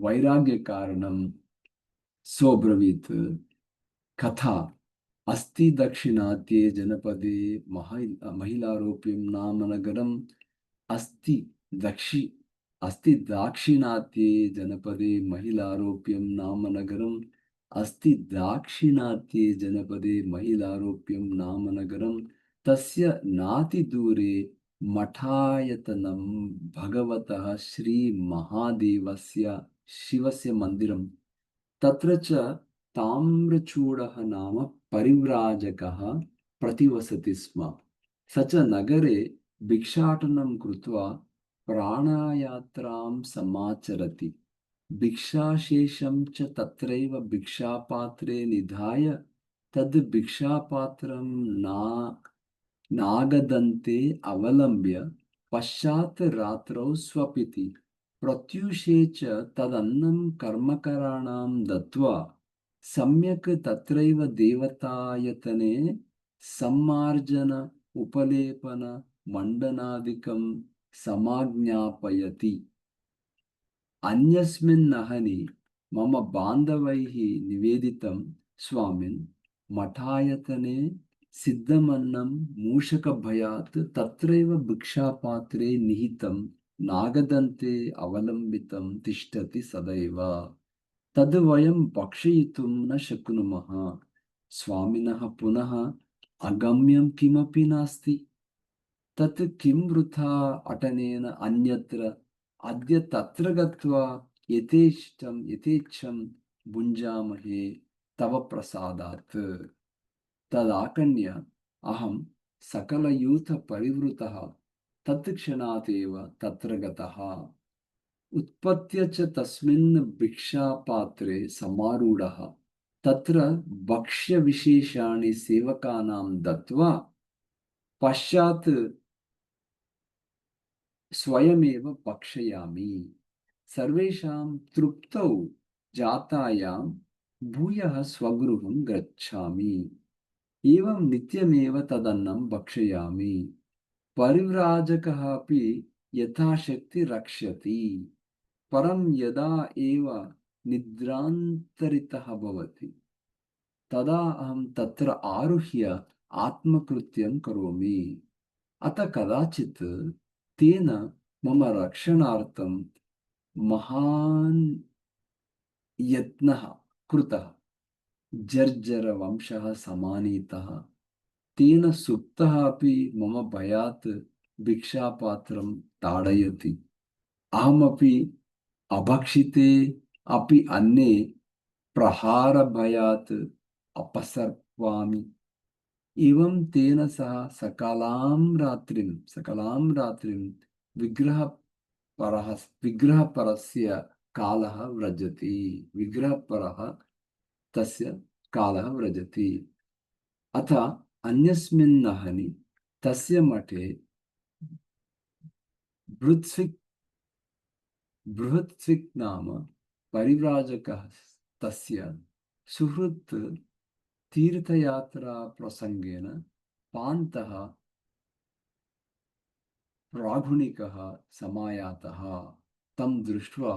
वैराग्यकारणं सोऽब्रवीत्। कथा अस्ति दक्षिणात्ये जनपदे महिलारोप्यं नाम नगरम् अस्ति दक्षि अस्ति दाक्षिणात्ये जनपदे महिलारोप्यं नाम नगरम् अस्ति दाक्षिणात्ये जनपदे महिलारोप्यं नाम नगरम् तस्य नातिदूरे मठायतनं भगवतः श्रीमहादेवस्य शिवस्य मन्दिरम् तत्र च ताम्रचूडः नाम परिव्राजकः प्रतिवसति स्म। स च नगरे भिक्षाटनं कृत्वा प्राणायात्रां समाचरति। भिक्षाशेषं च तत्रैव भिक्षापात्रे निधाय तद् भिक्षापात्रं नागदन्ते अवलम्ब्य पश्चात् रात्रौ स्वपिति प्रत्यूषे च तदन्नं कर्मकराणां दत्त्वा सम्यक् तत्रैव देवतायतने सम्मार्जन उपलेपन मण्डनादिकं समाज्ञापयति। अन्यस्मिन् अहनि मम बान्धवैः निवेदितं स्वामिन् मठायतने सिद्धमन्नं मूषकभयात् तत्रैव भिक्षापात्रे निहितं नागदन्ते अवलम्बितं तिष्ठति सदैव। तद् वयं भक्षयितुं न शक्नुमः। स्वामिनः पुनः अगम्यं किमपि नास्ति। तत् किं वृथा अटनेन अन्यत्र अद्य तत्र गत्वा यथेच्छं भुञ्जामहे तव प्रसादात्। तदाकण्य अहं सकलयूथपरिवृतः तत्क्षणात् एव तत्र गतः। उत्पत्य च तस्मिन् भिक्षापात्रे समारूढः तत्र भक्ष्यविशेषाणि सेवकानां दत्त्वा पश्चात् स्वयमेव भक्षयामि। सर्वेषां तृप्तौ जातायां भूयः स्वगृहं गच्छामि। एवं नित्यमेव तदन्नं भक्षयामि। परिव्राजकः अपि यथाशक्ति रक्षति। परं यदा एव निद्रान्तरितः भवति तदा अहं तत्र आरुह्य आत्मकृत्यं करोमि। अत कदाचित् तेन मम रक्षणार्थं महान् यत्नः कृतः। जर्जरवंशः समानीतः। तेन सुप्तः अपि मम भयात् भिक्षापात्रं ताडयति। अहमपि अभक्षिते अपि अन्ये प्रहारभयात् अपसर्पामि। एवं तेन सह सकलां रात्रिं विग्रहपरस्य कालः व्रजति। विग्रहपरः तस्य कालः व्रजति। अथ अन्यस्मिन् अहनि तस्य मठे बृहत्स्विक् नाम परिव्राजकः तस्य सुहृत् तीर्थयात्रा प्रसंगेन पान्तः प्रागुणिकः समायातः। तं दृष्ट्वा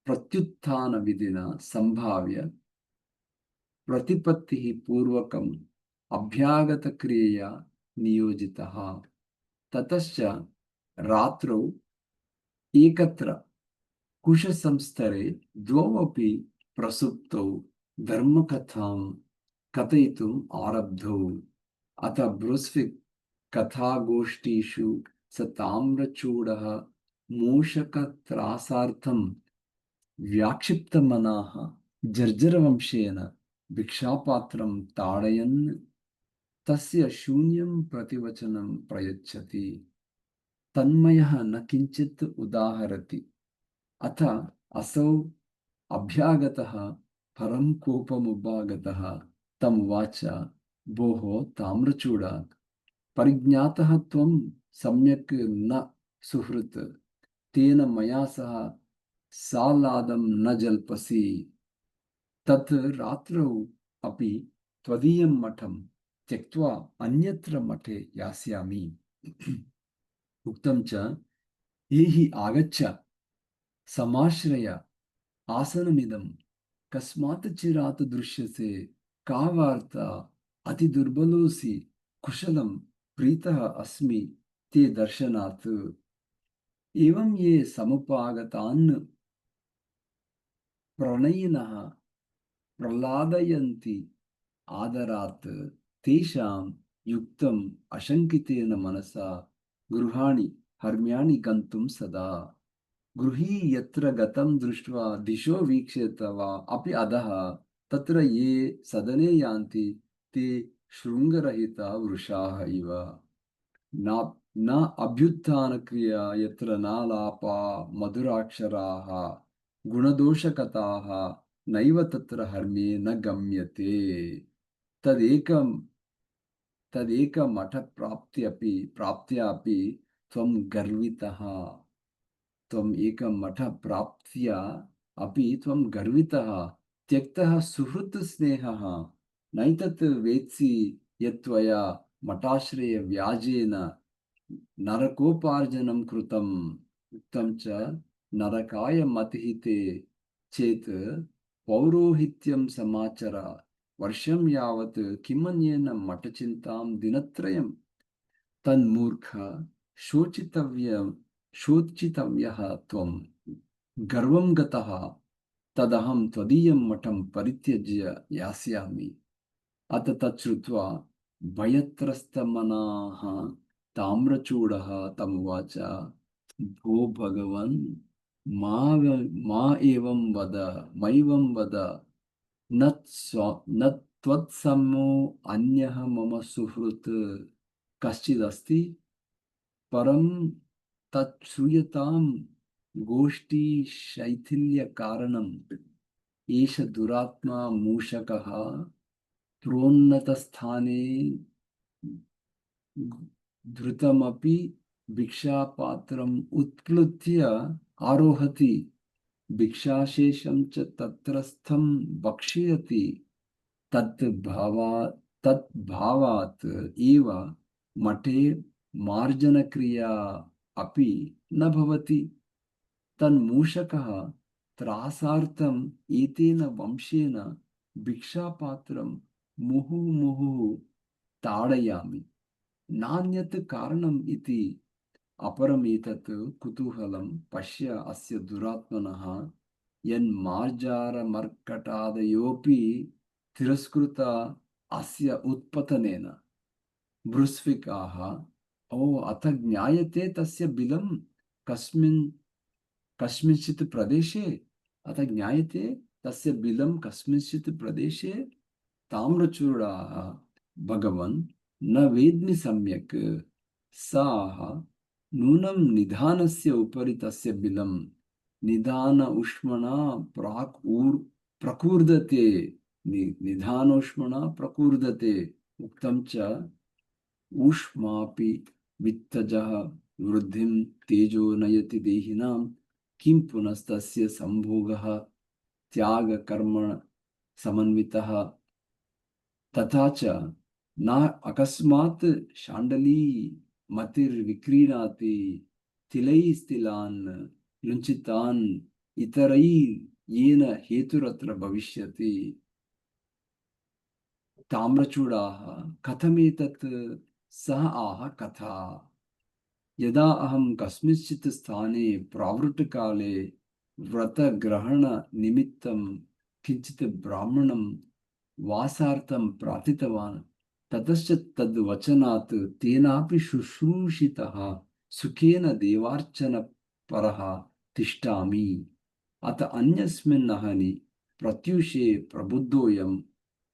प्रत्युत्थानविधिना संभाव्य प्रतिपत्तिः पूर्वकम् अभ्यागतक्रियया नियोजितः। ततश्च रात्रौ एकत्र कुशसंस्तरे द्वौ अपि प्रसुप्तौ धर्मकथां कथयितुम् आरब्धौ। अथ ब्रुस्विक् कथागोष्ठीषु स ताम्रचूडः मूषकत्रासार्थं व्याक्षिप्तमनाः जर्जरवंशेन भिक्षापात्रं ताडयन् तस्य शून्यं प्रतिवचनं प्रयच्छति। तन्मयः न किञ्चित् उदाहरति। अथ असौ अभ्यागतः परं कोपमुपागतः तमुवाच, भोः ताम्रचूड, परिज्ञातः त्वं सम्यक् न सुहृत्, तेन मया सह साल्लादं न जल्पसि। तत् रात्रौ अपि त्वदीयं मठं त्यक्त्वा अन्यत्र मठे यास्यामि। उक्तं च, एहि आगच्छ, समाश्रय आसनमिदं, कस्मात् चिरात् दृश्यसे, का वार्ता, अतिदुर्बलोऽसि, कुशलं प्रीतः अस्मि ते दर्शनात्। एवं ये समुपागतान् प्रणयिनः प्रह्लादयन्ति आदरात्, तेषां युक्तम् अशङ्कितेन मनसा गृहाणि हर्म्याणि गन्तुं सदा। गृही यत्र गतं दृष्ट्वा दिशो वीक्ष्येत वा अपि अधः, तत्र ये सदने यान्ति ते शृङ्गरहिता वृषाः इव। न न अभ्युत्थानक्रिया यत्र नालापा मधुराक्षराः गुणदोषकथाः, नैव तत्र हर्म्ये न गम्यते। तदेकं प्राप्त्यापि त्वं गर्वितः। त्वम् एकं मठप्राप्त्या अपि त्वं गर्वितः, त्यक्तः सुहृत् स्नेहः, नैतत् वेत्सि यत्त्वया मठाश्रयव्याजेन नरकोपार्जनं कृतम्। उक्तं च, नरकाय मतिः ते चेत् पौरोहित्यं समाचर, वर्षं यावत् किमन्येन मठचिन्तां दिनत्रयम्। तन्मूर्ख शोचितव्यः त्वं, गर्वं गतः, तदहं त्वदीयं मठं परित्यज्य यास्यामि। अथ तच्छ्रुत्वा भयत्रस्तमनाः ताम्रचूडः तमुवाच, भो भगवन्, मा एवं वद, मैवं वद, न त्वत्समो अन्यः मम सुहृत् कश्चिदस्ति, परं तत् श्रूयतां गोष्ठी शैथिल्यकारणम्। एष दुरात्मा मूषकः प्रोन्नतस्थाने धृतमपि भिक्षापात्रम् उत्प्लुत्य आरोहति, भिक्षाशेषं च तत्रस्थं भक्षयति। तद्भावात् एव मठे मार्जनक्रिया अपि न भवति। तन्मूषकः त्रासार्थम् एतेन वंशेन भिक्षापात्रं मुहुर्मुहुः ताडयामि, नान्यत् कारणम् इति। अपरमेतत् कुतूहलं पश्य अस्य दुरात्मनः, यन्मार्जारमर्कटादयोऽपि तिरस्कृता अस्य उत्पतनेन। भृस्विकाः, ओ अथ ज्ञायते तस्य बिलं कस्मिंश्चित् प्रदेशे। अथ ज्ञायते तस्य बिलं कस्मिंश्चित् प्रदेशे। ताम्रचूडाः, भगवन्, न वेद्मि सम्यक्। साः नूनं निधानस्य उपरि तस्य बिलं निधान ऊष्मणा प्रकूर्दते। निधानोष्मणा प्रकूर्दते। उक्तं च, ऊष्मापि वित्तजः वृद्धिं तेजो नयति देहिनां, किं पुनस्तस्य संभोगः त्यागकर्म समन्वितः। तथा च न अकस्मात् शाण्डली मतिर्विक्रीणाति, तिलैस्तिलान् लुञ्चितान् इतरैर्येन हेतुरत्र भविष्यति। ताम्रचूडाः कथमेतत् सः आह कथा। यदा अहं कस्मिंश्चित् स्थाने प्रावृट्टकाले व्रतग्रहणनिमित्तं किञ्चित् ब्राह्मणं वासार्थं प्रार्थितवान्, ततश्च तद्वचनात् तेनापि शुश्रूषितः सुखेन देवार्चनपरः तिष्ठामि। अत अन्यस्मिन् अहनि प्रत्यूषे प्रबुद्धोऽयं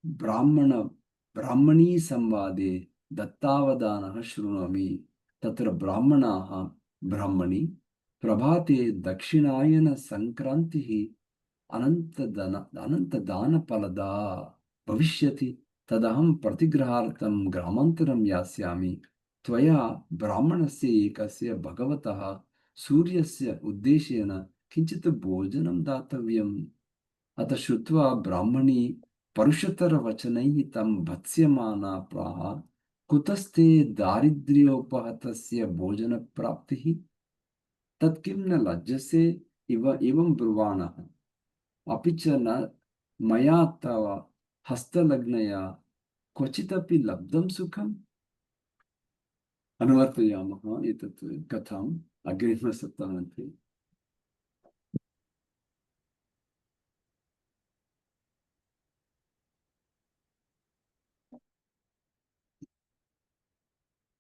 ब्राह्मण ब्राह्मणी संवादे दत्तावधानः शृणोमि। तत्र ब्राह्मणाः ब्राह्मणी प्रभाते दक्षिणायन संक्रांतिः अनन्तदानफलदा भविष्यति। तदहं प्रतिग्रहार्थं ग्रामान्तरं यास्यामि। त्वया ब्राह्मणस्य एकस्य भगवतः सूर्यस्य उद्देशेन किञ्चित् भोजनं दातव्यम्। अतः श्रुत्वा ब्राह्मणी परुषतरवचनैः तं भत्स्यमाना प्राह, कुतस्ते दारिद्र्योपहतस्य भोजनप्राप्तिः? तत्किं न लज्जसे इव एवं ब्रुवाणः? अपि च न मया तव हस्तलग्नया क्वचिदपि लब्धं सुखम्? अनुवर्तयामः एतत् कथाम् अग्रिमसप्ताहान्ते।